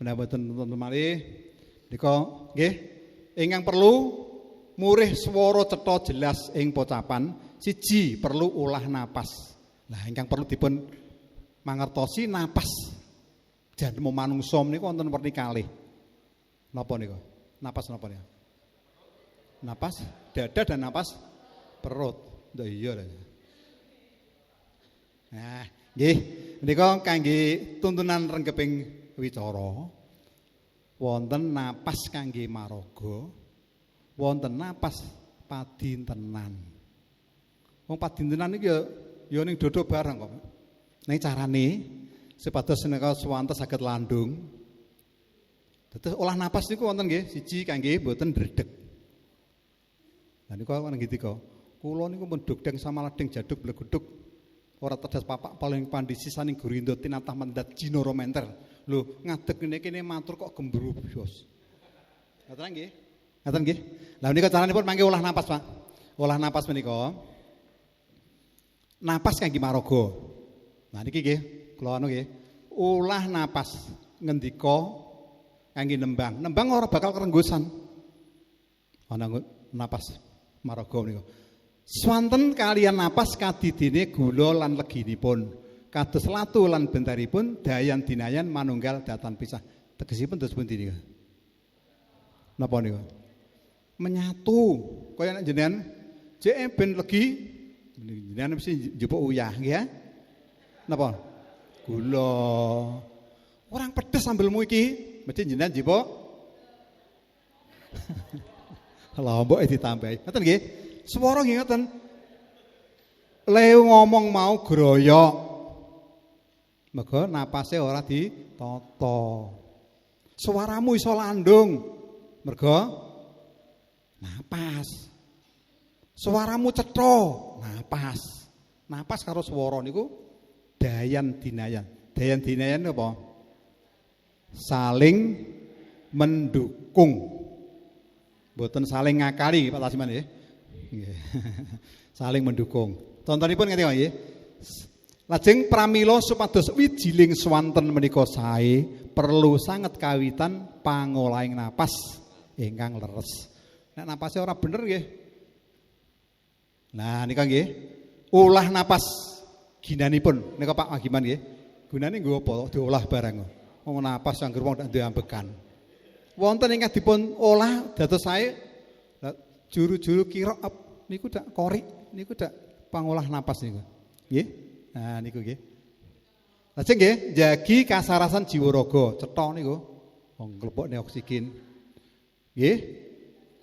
Menawi wonten malih nika nggih ingkang perlu murih swara cetha jelas ing pocapan siji perlu olah napas. Nah ingkang perlu dipun mangertosi napas. Jan manungsa menika wonten werni kalih. Napa nika? Napas napa nika? Napas dada dan napas perut. Ndak iya lho. Nah, nggih menika kangge tuntunan renggeping wicara wonten napas kangge maraga, wonten napas padintenan. Wong padintenan iki ya ning dodo barang kok. Ning carane supados menika swanten saged landung. Dados olah napas niku wonten nggih siji kangge mboten dredeg. Lah niku ana ngendika, kula niku pun dogdeng samaladeng jaduk bleguduk. Ora tedas papak paling pandisi saning gurindo tinatah mendat jinoro menter. Lho, ngadeg kene matur kok gembrubyos. Ngaten nggih? Ngaten nggih? Lah menika caranipun mangke olah napas, Pak. Olah napas menika. Napas kangge maraga. Nah niki nggih, kula anu nggih. Olah napas ngendika kangge nembang. Nembang ora bakal kerenggusan. Ana napas maraga menika. Swanten kalian napas kadidine gula lan leginipun. Kados latu lan bentaripun dayan dinayan manunggal datan pisah. Tegesipun terus pundi niku? Napa niku? Menyatu. Kaya nek jenengan jek ben legi jenengan mesti njupuk uyah nggih ya. Napa? Gula. Orang pedes sambelmu iki mesti jenengan njupuk. Lombok ditambahi. Ngoten nggih? Swara nggih ngoten. Le ngomong mau groyok. Mergo napase ora ditata. Swaramu iso landung. Mergo napas. Swaramu cetha, napas. Napas karo swara niku dayan dinayan. Dayan dinayan apa? Saling mendukung. Mboten saling ngakali Pak Tasiman nggih. Saling mendukung. Contonipun ngeten nggih. Lajeng pramila supados wijiling swanten menika sae perlu sanget kawitan pangolahing napas ingkang leres. Nek napase ora bener nggih. Nah nika nggih. Olah napas ginanipun nika Pak Magiman nggih. Gunane nggo apa? Diolah barang. Wong napas angger wong ndak duwe ambekan. Wonten ingkang dipun olah dados sae juru-juru qiraat niku dak qori niku dak pangolah napas niku. Nggih. Nah niku nggih. Lajeng nggih jagi kasarasan jiwa raga, cetha niku. Wong klebokne oksigen. Nggih.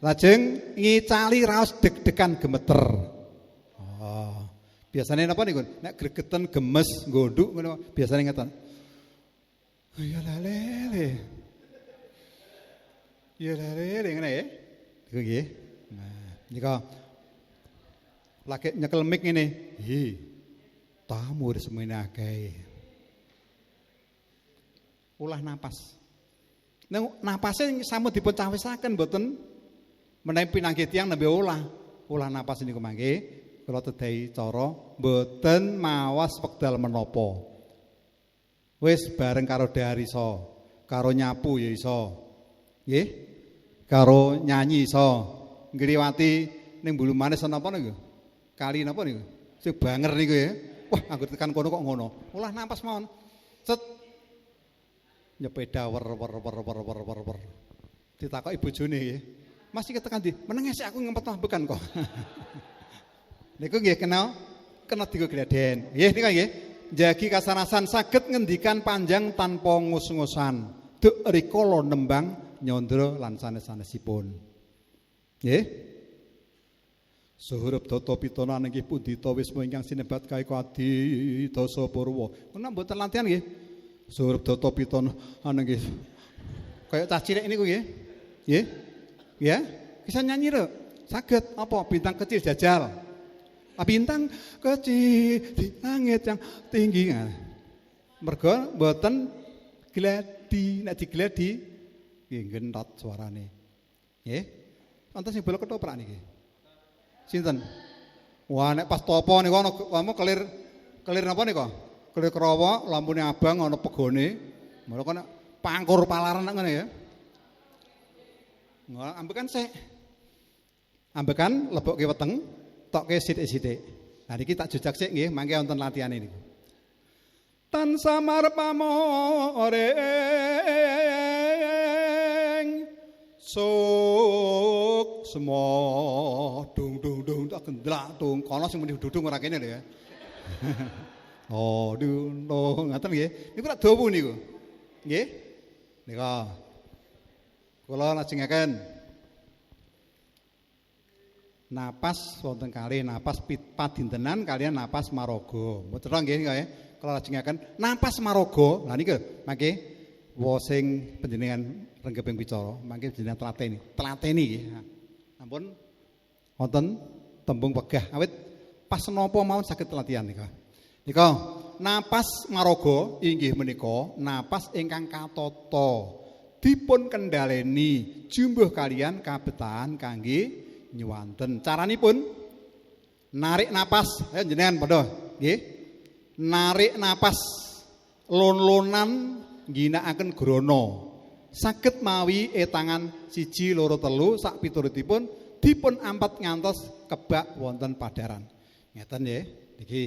Lajeng ngicali raos deg-degan gemeter. Oh. Biasane napa niku? Nek gregeten gemes nggodhuk ngono biasane ngeten. Ya lele. Ya lele ngene ya. Niku nggih. Nah, nika lagi nyekel mic ngene. Hi. Tamu semene akeh. Ulah napas. Nek napase sampun dipun cawisaken mboten menawi pinanggih tiyang nembe olah. Ulah napas niku mangke kula tedai cara mboten mawas wekdal menapa. Wis bareng karo darisa, karo nyapu ya iso. Nggih? Karo nyanyi iso. Ngliwati ning Bulu Manis napa niku? Kali napa niku? Sing banger niku ya. Wah, anggur tekan kono kok ngono. Ulah napas mawon. Set. Nyepeda wer. Ditakoki bojone nggih. Mas iki tekan ndi? Meneng sik aku ngempet ambekan kok. Niku nggih kena digo gladen. Nggih nika nggih. Jagi kasarasan saged ngendikan panjang tanpa ngus-ngusan. Duk rikala nembang nyandra lan sanes-sanesipun. Nggih. Suhurup Data Pitana nggih pundi ta wisma ingkang sinebat kaeka adi dasa purwa. Menawa mboten lantian nggih. Suhurup Data Pitana nggih. Kaya cah cilik niku nggih. Nggih. Ya, bisa nyanyi lho. Saged apa bintang kecil jajal. Bintang kecil di langit yang tinggi. Mergo mboten gladi, nek digladi nggih gentot suarane. Nggih. Wonten sing bola ketoprak niki. Sinten? Wah nek pas topo niku ana kelir napa nika? Kelir krawa, lampune abang ana pegone. Mula kok pangkur palaran ngono ya. Ambekan sik. Ambekan lebokke weteng, tokke sithik-sithik. Nah niki tak jejak sik nggih, mangke wonten latihan niku. Tan samar pamoreng suk semo dung dung dung tak gendrak tung kono sing muni dudung ora kene lho ya. Oh dung dung ngaten nggih. Niku tak dawu niku. Nggih. Nika. Kula lajengaken napas wonten kalih napas padintenan kalian napas maraga. Mboten nggih nggih. Kula lajengaken napas maraga. Lah niku mangke wa sing panjenengan renggeping bicara mangke jenengan telateni nggih. Ampun wonten tembung pegah awit pas napa mawon saged latihan nika. Nika napas maraga inggih menika napas ingkang katata dipun kendhaleni jumbuh kalian kabetahan kangge nyuwanten. Caranipun narik napas, ayo jenengan padha nggih. Narik napas lon-lonan ngginakaken grana. Saged mawi etangan 1 2 3 sak piturutipun dipun ampat ngantos kebak wonten padaran. Ngeten nggih. Niki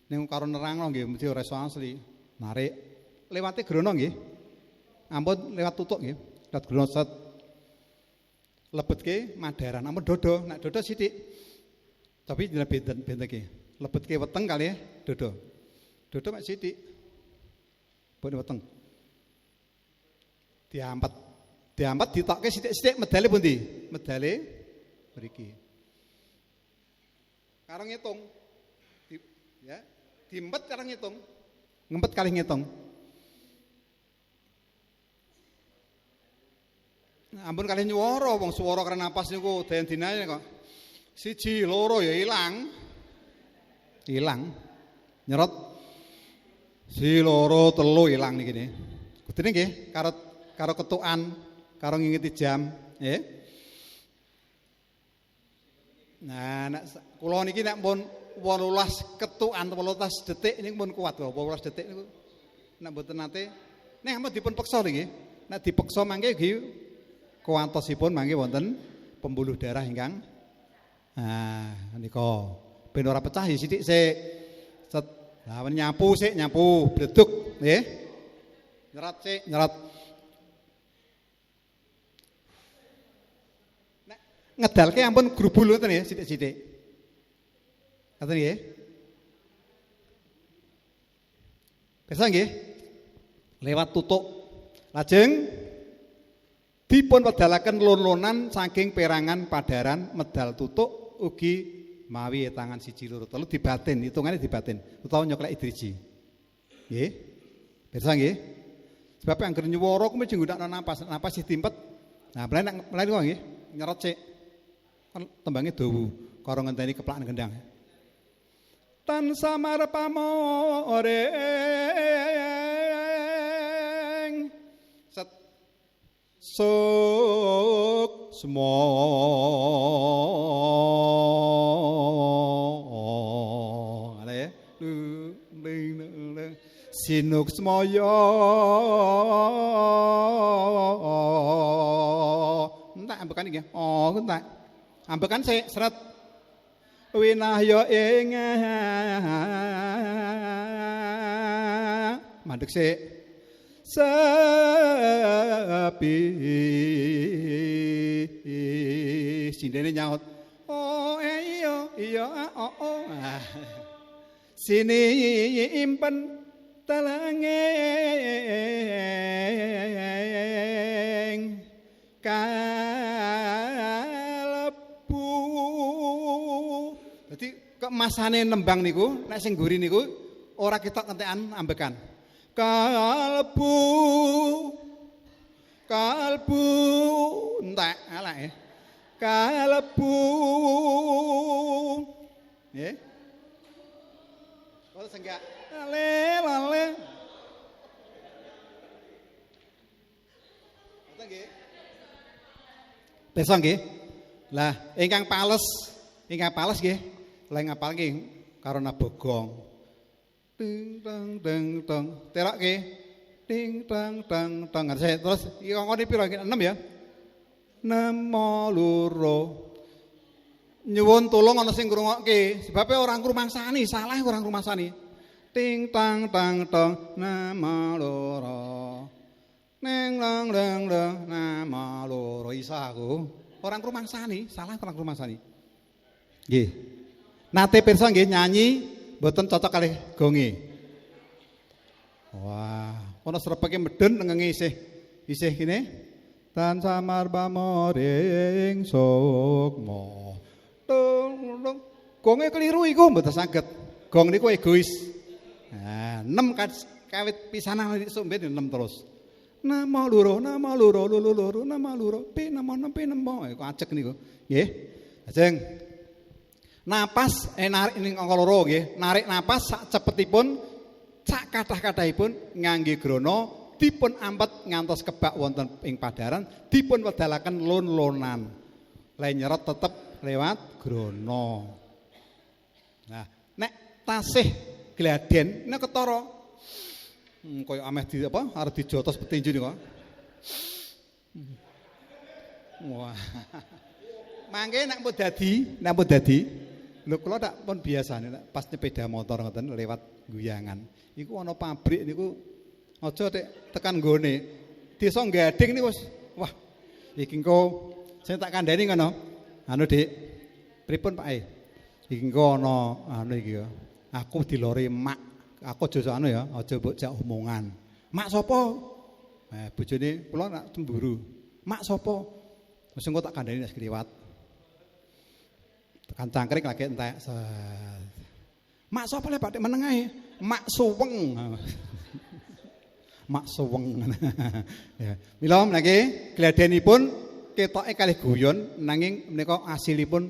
ning karo nerangno nggih mesti ora iso asli. Narik lewate grana nggih. Ampun lewat tutuk nggih. Lewat grana set. Lebetke madaran. Ampun dodo, nek dodo sithik. Tapi jenenge benteke. Lebetke weteng kali dodo. Dodo mek sithik. Boten weteng. Diampet. Diampet ditokke sithik-sithik medale pundi? Medale mriki. Karo ngitung. Ya, diempet karo ngitung. Ngempet kali ngitung. Ampun kalih nyuwara wong swara karena napas niku dayan dinae kok. 1 2 ya ilang. Ilang. Nyerot. 1 2 3 ilang niki nggih. Kudune nggih karo ketukan, karo ngingeti jam, nggih. Nah, nek kula niki nek pun 18 ketukan 18 detik niku pun kuat kok. 18 detik niku nek mboten nate nek ampun dipun peksa nggih. Nek dipeksa mangke nggih kuantosipun mangke wonten pembuluh darah ingkang nika ben ora pecah sithik sik. Set. Lah nyapu sik nyapu bleduk nggih. Nyerat sik nyerat. Nek ngedalke ampun grubul ngoten nggih sithik-sithik. Ngoten nggih. Bisa nggih? Lewat tutuk. Lajeng dipun wedalaken lon-lonan saking perangan padaran medal tutuk ugi mawi tangan 1 2 3 dibatin, hitungane dibatin utawa nyoklek driji. Nggih. Pirsa nggih? Sebab anggere nyuwara ku mesti nggunakno napas, napas sih dimpet. Nah, mlayu kok nggih, nyerot sik. Kan tembange dawu karo ngenteni keplak gendang. Tan samar pamoreng set suk semo ale sinuk semaya entek ambekan iki oh entek ambekan sik seret winahya ing mandek sik sepi sindene nyaut oh iya oh sini impen talangeng kalebu dadi kemasane nembang niku nek sing guri niku ora ketok entekan ambekan kalbu entek elek kalbu nggih kok senggak lale ngoten nggih besok nggih lah ingkang pales nggih lha ngapal nggih karo nabogong ting teng teng teng terokke Ting tang tang tang. Terus iki ngene pira iki 6 ya? Nemo loro. Nyuwun tulung ana sing ngrungokke, sebab ora ngrumangsani, salah ora ngrumangsani. Ting tang tang tang nemo loro. Neng lang lang lang nemo loro isa aku. Ora ngrumangsani, salah ora ngrumangsani. Nggih. Nate pirsa nggih nyanyi mboten cocok kalih gonge. Wah, ana srepeke medhen ngenge isih kene. Tan samar pamoring sukma. Tung gonge keliru iku mboten saged. Gong niku egois. Nah, 6 kawit pisanan sumben 6 terus. Nama loro, nama loro, loro, nama loro, pi nemo. Iku ajeg niku. Nggih. Lajeng napas narik ning angka loro nggih. Narik napas sak cepetipun, sak kathah-kathahipun ngangge grana dipun ampet ngantos kebak wonten ing padaran, dipun wedalaken lon-lonan. Lah nyeret tetep lewat grana. Nah, nek tasih gladen nek ketara kaya ameh di apa arep dijotos petinju niku. Wah. Mangke nek pun dadi lho kula tak pun biasane nek pas sepeda motor ngoten lewat guyangan. Iku ana pabrik niku aja tekan nggone. Desa Gading niku wis wah iki engko sing tak kandhani ngono. Anu Dik, pripun Pak E? Iki engko ana anu iki ya. Aku dilore mak. Aku aja anu ya, aja mbok jak omongan. Mak sapa? Bojone kula nak cemburu. Mak sapa? Wis engko tak kandhani nek kliwat. Tekan cangkrik lagi entek. Mak sapa le Pak meneng ae? Mak suweng. Mak suweng. Ya. Mila meniki gladenipun ketoke kalih guyon nanging menika asilipun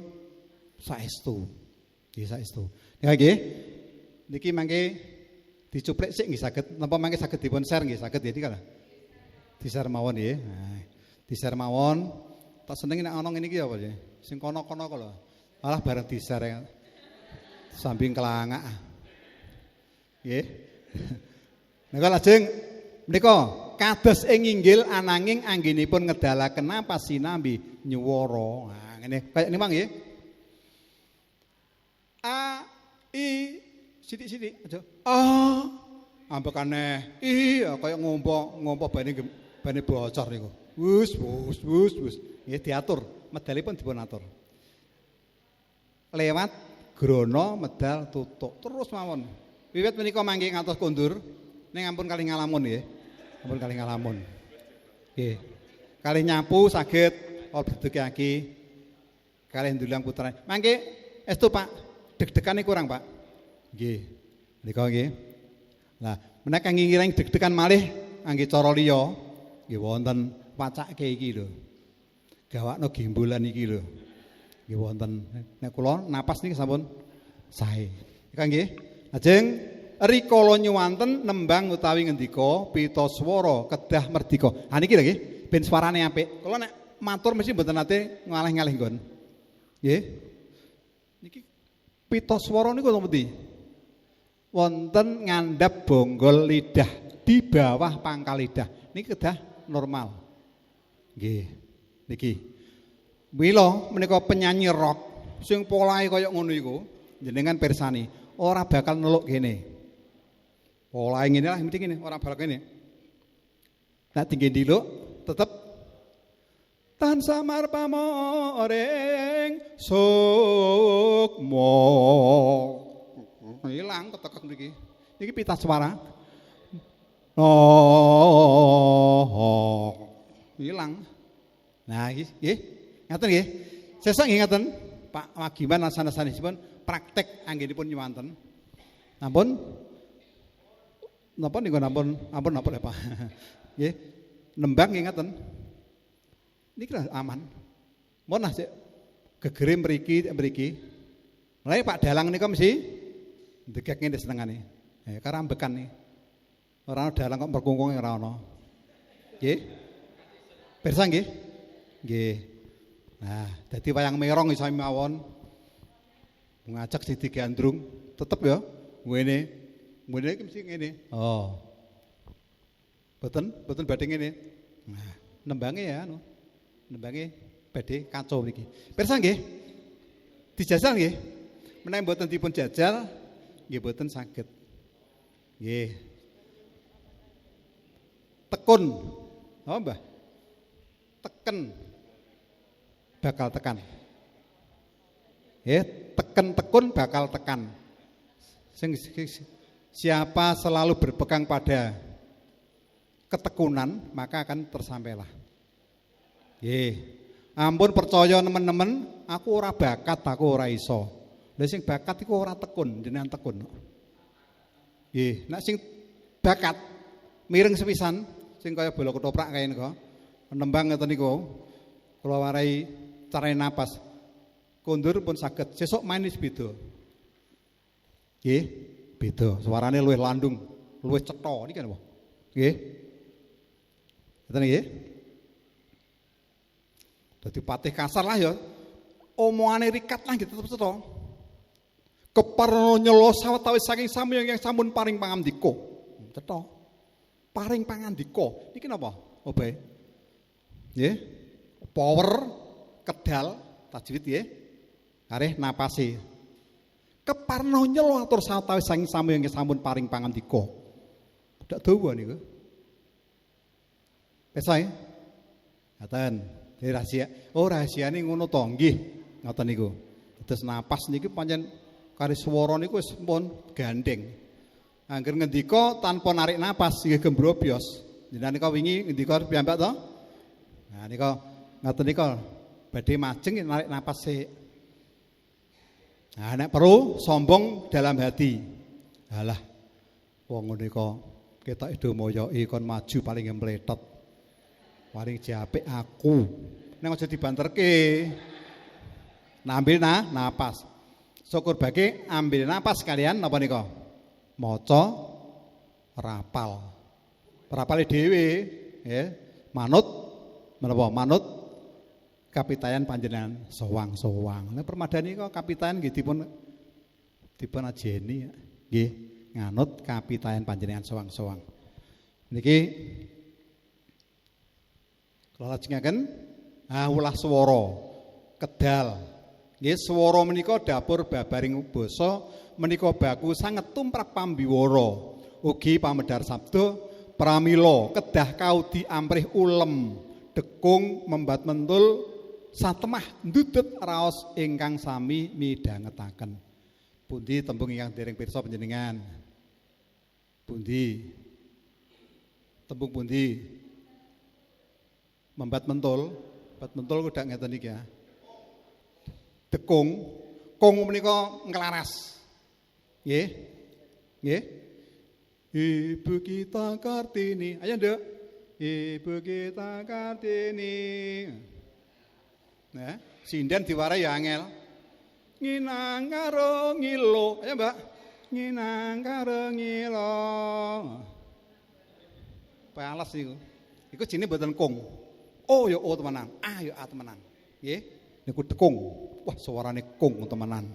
saestu. Nggih saestu. Ya nggih. Niki mangke dicuplek sik nggih saged napa mangke saged dipun share nggih saged ya iki kalah. Di-share mawon nggih. Nah, di-share mawon. Tak senengi nek ana ngene iki apa ya? Sing kono-kono kok lho. Malah bareng di-share samping kelangak. Nggih. Nek lajeng menika kados ing inggil ananging anggenipun ngedalaken napa sinambi nyuwara. Nah ngene kaya niku nggih. A I sithik-sithik aja. Ambekane kaya ngompo bane bocor niku. Wus. Nggih diatur, medalipun dipun atur. Lewat grana medal tutuk terus mawon. Wiwit menika mangke ngantos kondur ning ampun kalih ngalamun nggih. Ampun kalih ngalamun. Nggih. Kalih nyapu saged bledegake kalih ndulang putrane. Mangke estu Pak, deg-degane kurang Pak. Nggih. Menika nggih. Lah, menawi ngiring deg-degan malih angge cara liya nggih wonten pacake iki lho. Gawakno gimbulan iki lho. Nggih wonten. Nek kula napas niki sampun sae. Iki nggih. Lajeng rikala nyuwanten nembang utawi ngendika pita swara kedah merdika. Ha niki lho nggih, ben swarane apik. Kula nek matur mesti mboten nate ngalih-ngalih nggon. Nggih. Niki pita swara niku wonten pundi? Wonten ngandhap bonggol lidah di bawah pangkal lidah. Niki kedah normal. Nggih. Niki. Mila menika penyanyi rock sing polahe kaya ngono iku jenengan pirsani ora bakal neluk kene. Polahe ngene lah mesti ngene, ora bakal kene. Nek tinggi diluk tetep tan samar pamoring sukma. Hilang ketekek mriki. Niki pita swara. Hilang. Nah, nggih. Ngaten nggih. Sesuk nggih ngaten. Pak Magiman laksana-sanesipun praktek anggenipun nyuwanten. Ampun. Napa niku ampun napa Pak. Nggih. Nembang nggih ngaten. Niki lah aman. Mun lah sik gegere mriki. Mulai Pak Dalang nika mesti ndegek ngene senengane. Karambekan nih. Ora ana dalang kok merkungkung ora ana. Nggih. Pirsa nggih? Nggih. Nah, dadi wayang merong iso mawon. Ngajak Siti Gandrung tetep ya ngene. Ngene iki mesti ngene. Oh. Boten badhe ngene. Nah, nembange ya anu. Nembange badhe kacau niki. Pirsa nggih? Dijajal nggih? Menawi mboten dipun jajal nggih boten saged. Nggih. Tekun. Oh, Mbah. Teken. Bakal tekan. Teken tekun bakal tekan. Siapa selalu berpegang pada ketekunan maka akan tersampailah. Ampun percaya nemen-nemen, aku ora bakat, aku ora iso. Lah sing bakat iku ora tekun, jenengan tekun. Nek sing bakat mireng sepisan sing kaya bola ketoprak kaya niku. Nembang ngeten niku. Kula warai carane napas. Kondur pun saged, sesuk main wis beda. Nggih, beda. Suarane luwih landung, luwih cetha niki napa? Nggih. Ngoten nggih. Dadi patih kasar lah ya. Omongane rikat lah gitu tetep cetha. Keparana nyela sawetawis saking sami yang sampun paring pangandika. Cetha. Paring pangandika. Niki napa? Obae. Nggih. Power kedal tajwid nggih. Areh napasi. Keparna nyela atur sawetawis saking sami yang sampun paring pangandika. Dak dawa niku. Pesai. Ngaten. Ini rahasia. Oh rahasiane ngono to nggih. Ngoten niku. Terus napas niki pancen kari swara niku wis pun gandeng. Angger ngendika tanpa narik napas nggih gembrobyos. Jenengan nika wingi ngendika piyambak to? Nah nika ngoten nika badhe majeng narik napas sik. Nah nek perlu sombong dalam hati. Halah wong ngene kok ketok do moyoki kon maju paling empletot. Paling japek aku. Nek aja dibanterke. Nah, ambil napas. Syukur bagi ambil napas kalian napa nika? Maca rapal. Rapale dhewe ya. Manut menapa? Manut kapitayan panjenengan sowang-sowang. Nek permadani kok kapitayan nggih dipun ajeni nggih nganut kapitayan panjenengan sowang-sowang. Niki kula lajengaken ulah swara kedal. Nggih swara menika dapur babaring basa menika baku sanget tumrap pambiwara. Ugi pamedhar sabda pramila kedah kaudi amprih ulem dekung membat mentul satemah ndudut raos ingkang sami midhangetaken. Pundi tembung ingkang dereng pirsa panjenengan? Pundi? Tembung pundi? Membat mentul kudak ngeten iki ya. Dekung, kung menika nglaras. Nggih. Nggih. Ibu kita Kartini. Ayo, Nduk. Ibu kita Kartini. Nah, sinden diwarai ya angel. Nginang karo ngilo. Ayo, Mbak. Nginang karo ngilo. Pales niku. Iku jenenge mboten kung. Oh ya oh temenan, ya temenan. Nggih, niku tekung. Wah, suarane kung temenan.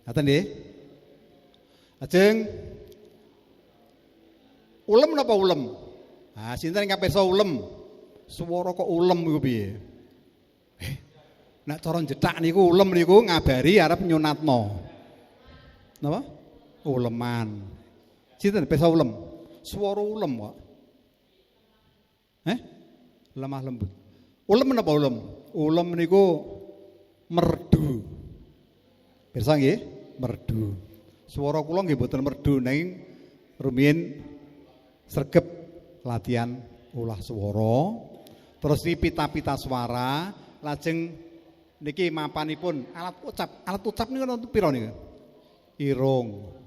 Ngaten nggih. Lajeng ulem napa ulem? Ah, sinten ingkang pirsa ulem? Swara kok ulem iku piye? Nek cara jethak niku ulem niku ngabari arep nyunatno. Napa? Uleman. Sinten pirsa ulem? Swara ulem kok. Lemah lembut. Ulem napa ulem? Ulem niku merdu. Pirsa nggih? Merdu. Swara kula nggih mboten merdu nanging rumiyin sregep latihan ulah swara. Terus pita-pita swara, lajeng niki mapanipun alat ucap. Alat ucap niku wonten pira niku? Irung.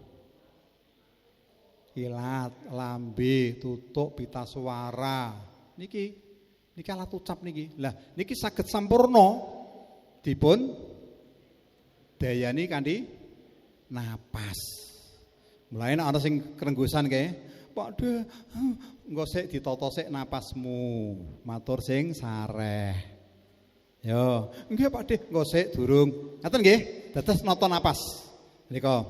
Ilat, lambe, tutuk, pita swara. Niki alat ucap niki. Lah niki saged sampurna dipun dayani kanthi napas. Mulane ana sing krenggosan kae, Pakde, engko sik ditata sik napasmu. Matur sing sareh. Yo, nggih Pakde, engko sik durung. Ngaten nggih, dados nata napas. Nika.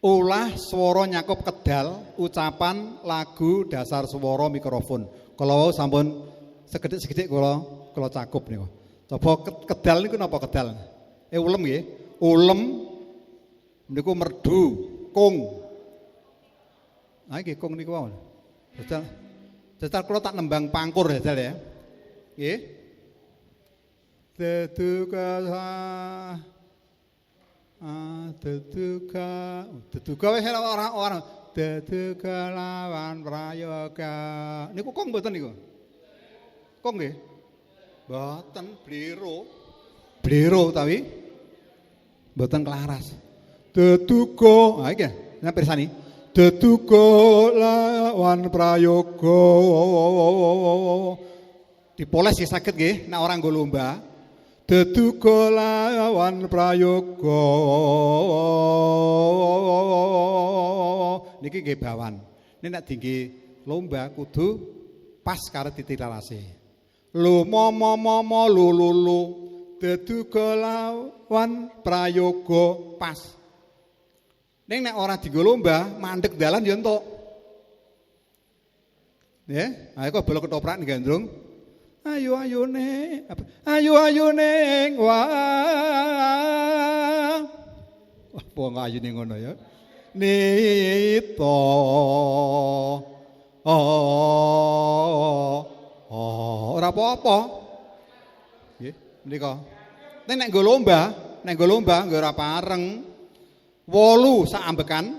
Ulah swara nyakup kedal, ucapan, lagu, dasar swara mikrofon. Kalau sampun sekedhik-sekedhik kula cakup niku. Coba kedal niku napa kedal? Ulem nggih. Ulem niku merdu, kung. Ah nggih kung niku wae. Jajal kula tak nembang pangkur jajal ya. Nggih. Deduka deduka wis ora deduka lawan prayoga. Niku kong mboten niku? Kong nggih? Mboten bliro. Bliro utawi mboten kelaras. Deduka. Ha iki nang pirsani. Deduka lawan prayoga. Dipoles ya saged nggih nek ora nggo lomba. Deduga lawan prayoga. Niki nggih bawan. Nek nek dingge lomba kudu pas karo titilalase. Lu momo lu deduga lawan prayoga pas. Ning nek ora dinggo lomba mandeg dalan ya entuk. Ya, ayo kok belok ketoprak gandrung. Ayo ayune wah. Wah, wong ayune ngono ya. Nito. Ora apa-apa. Nggih, menika. Nek nggo lomba nggo ora pareng. 8 sak ambekan.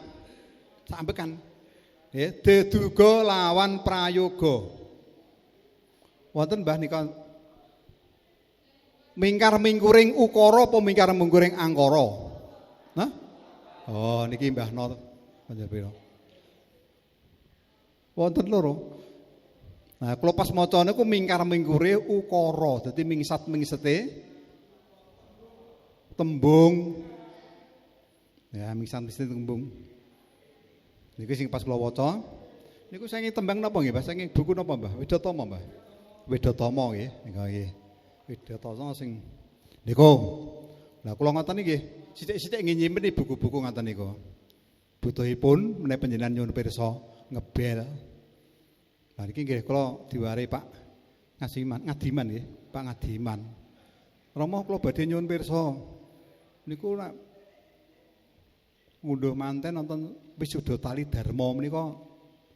Nggih, deduga lawan prayoga. Wonten Mbah nika mingkar mingkuring ukara apa mingkar mingkuring angkara? Hah? Oh niki Mbah Nur panjenengan. Wonten loro. Nah, kula pas maca niku mingkar mingkure ukara, dadi mingsat-mingsete tembung. Ya, mingsat-mingsete tembung. Niku sing pas kula waca. Niku saking tembang napa nggih, Mbah? Saking buku napa, Mbah? Widatama, Mbah? Widatama nggih, nika nggih. Widatama sing niku. Lah kula ngoten nggih, sithik-sithik nggih nyimpen buku-buku ngoten niku. Butuhipun menawi panjenengan nyuwun pirsa ngebel. Lah niki nggih kula diwari Pak Ngadiman nggih, Pak Ngadiman. Rama kula badhe nyuwun pirsa. Niku nek ngunduh manten wonten wisuda tali dharma menika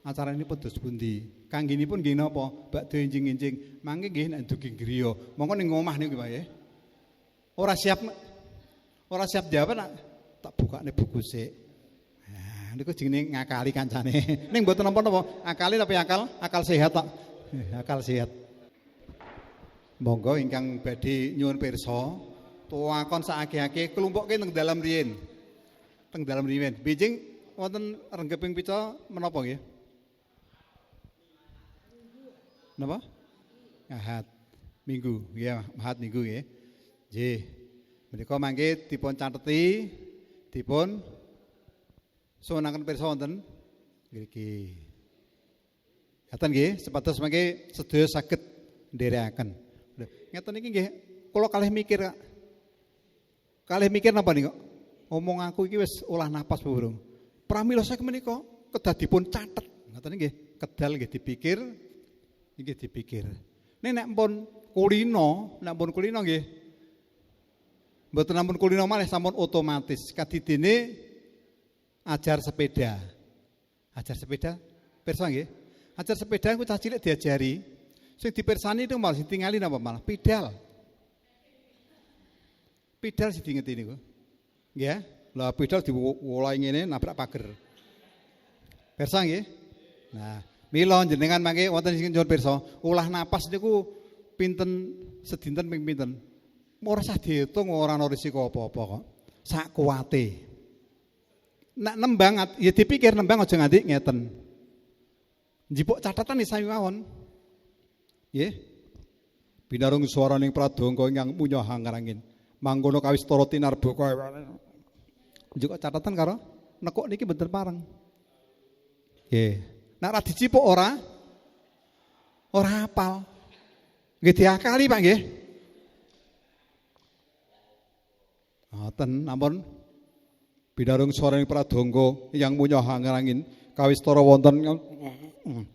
acaranipun dos pundi? Kangginipun nggih napa? Bakda enjing-enjing. Mangke nggih nek dugi griya. Monggo ning omah niku Pak nggih. Ora siap jawab tak bukane buku sik. Nah, niku jenenge ngakali kancane. Ning mboten napa-napa. Akali tapi akal sehat tok. Akal sehat. Monggo ingkang badhe nyuwun pirsa, tuwakon sakake-ake kelumpukke teng dalam riyin. Teng dalam riyin. Bijing wonten renggeping pica menapa nggih? Napa? Ahad. Minggu. Ya, Ahad minggu nggih. Nggih. Menika mangke dipun cateti, dipun suwunaken pirsa wonten mriki. Ngaten nggih, sepados mangke sedaya saged nderekaken. Ngeten iki nggih, kula kalih mikir, Kak. Kalih mikir napa niku? Omong aku iki wis olah napas burung. Pramila sak menika kedah dipun catet. Ngaten nggih, kedal nggih dipikir, nggih dipikir. Nek pun kulino nggih. Mboten nampun kulino malih sampun otomatis. Kadidene ajar sepeda. Ajar sepeda pirsa nggih. Ajar sepeda iku cah cilik diajari. Sing dipirsani itu malah sing tingali napa malah pedal. Pedal sing diingeti niku. Nggih. Lah pedal diwolai ngene nabrak pager. Pirsa nggih. Nah, mila jenengan mangke wonten sing nyuwun pirsa, ulah napas niku pinten sedinten ping pinten. Ora usah diitung ora ana risiko apa-apa kok. Sak kuwate. Nek nembang ya dipikir nembang aja nganti ngeten. Njipuk catatan sami mawon. Nggih. Binarung swaraning pradangga ingkang munyah angkarangin. Mangkono kawistara tinarba. Njupuk catatan karo nekuk niki mboten pareng. Nggih. Nek ora dicipuk ora hafal. Nggih diakali Pak nggih. Ngoten ampun Binarung swarane pradangga yang munyah angin kawistara wonten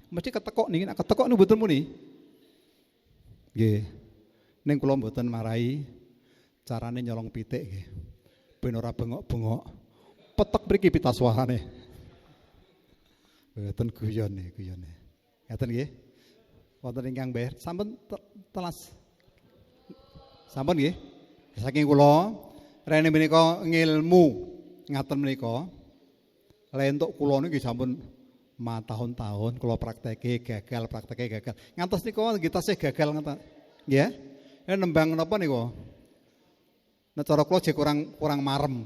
mesti ketekok niki nek ketekok niku mboten muni. Nggih. Ning kula mboten marai carane nyolong pitik nggih. Ben ora bengok-bengok. Petek mriki pita suarane. Mboten guyone. Ngaten nggih. Wonten ingkang mber sampun telas. Sampun nggih. Saking kula rene menika ngilmu ngaten menika lentuk kula niki sampun matahun-tahun kula prakteke gagal. Ngantos nika nggih tasih gagal ngoten. Nggih. Nembang napa niku? Nek cara kula jek kurang marem.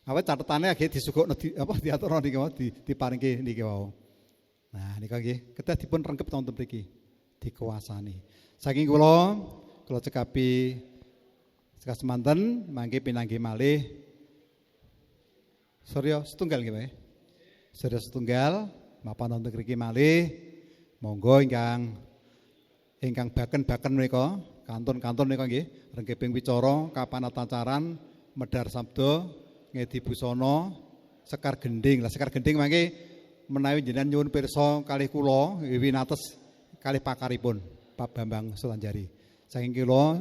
Awet catetane nggih disugukno diaturno niki diparingke niki wau. Nah nika nggih kedah dipun rengkep wonten mriki dikuasani. Saking kula cekapi semanten mangke pinanggih malih Surya setunggal nggih Pak. Surya setunggal mapan wonten mriki malih monggo ingkang baken menika kantun menika nggih rengkeping wicara kapanatacaran medhar sabda ngedi busana sekar gending. Lah sekar gending mangke menawi jenengan nyuwun pirsa kalih kula winates kalih pakaripun Pak Bambang Sulanjari. Saking kula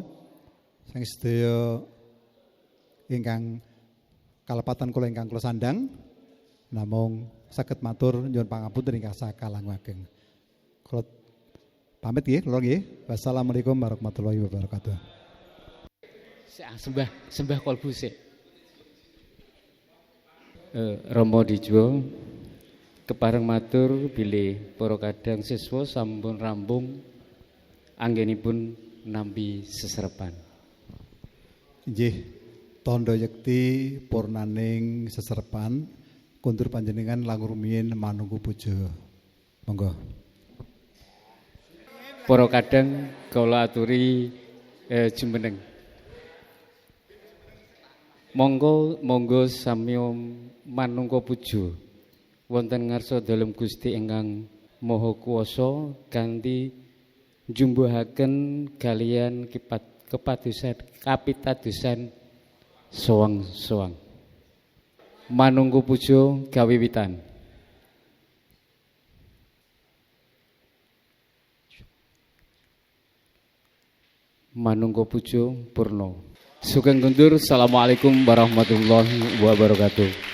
sang sedaya ingkang kalepatan kula ingkang kula sandang namung saged matur nyuwun pangapunten ingkang sakalang ageng. Kula pamit nggih kula nggih. Wassalamualaikum warahmatullahi wabarakatuh. Sembah kolbu sik. Rama Dijwa kepareng matur bilih para kadang siswa sampun rampung anggenipun nampi seserepan. Nggih. Tondo yekti purnaning seserepan kundur panjenengan langur rumiyin manunggu puja. Monggo. Para kadang kula aturi jumeneng. Monggo sami manungga puja wonten ngarsa dalem Gusti ingkang Maha Kuwasa kanthi njumbuhaken kaliyan kapitadosan soang-soang. Manunggu puja kawiwitan. Manunggu puja purna. Sugeng kundur. Assalamualaikum warahmatullahi wabarakatuh.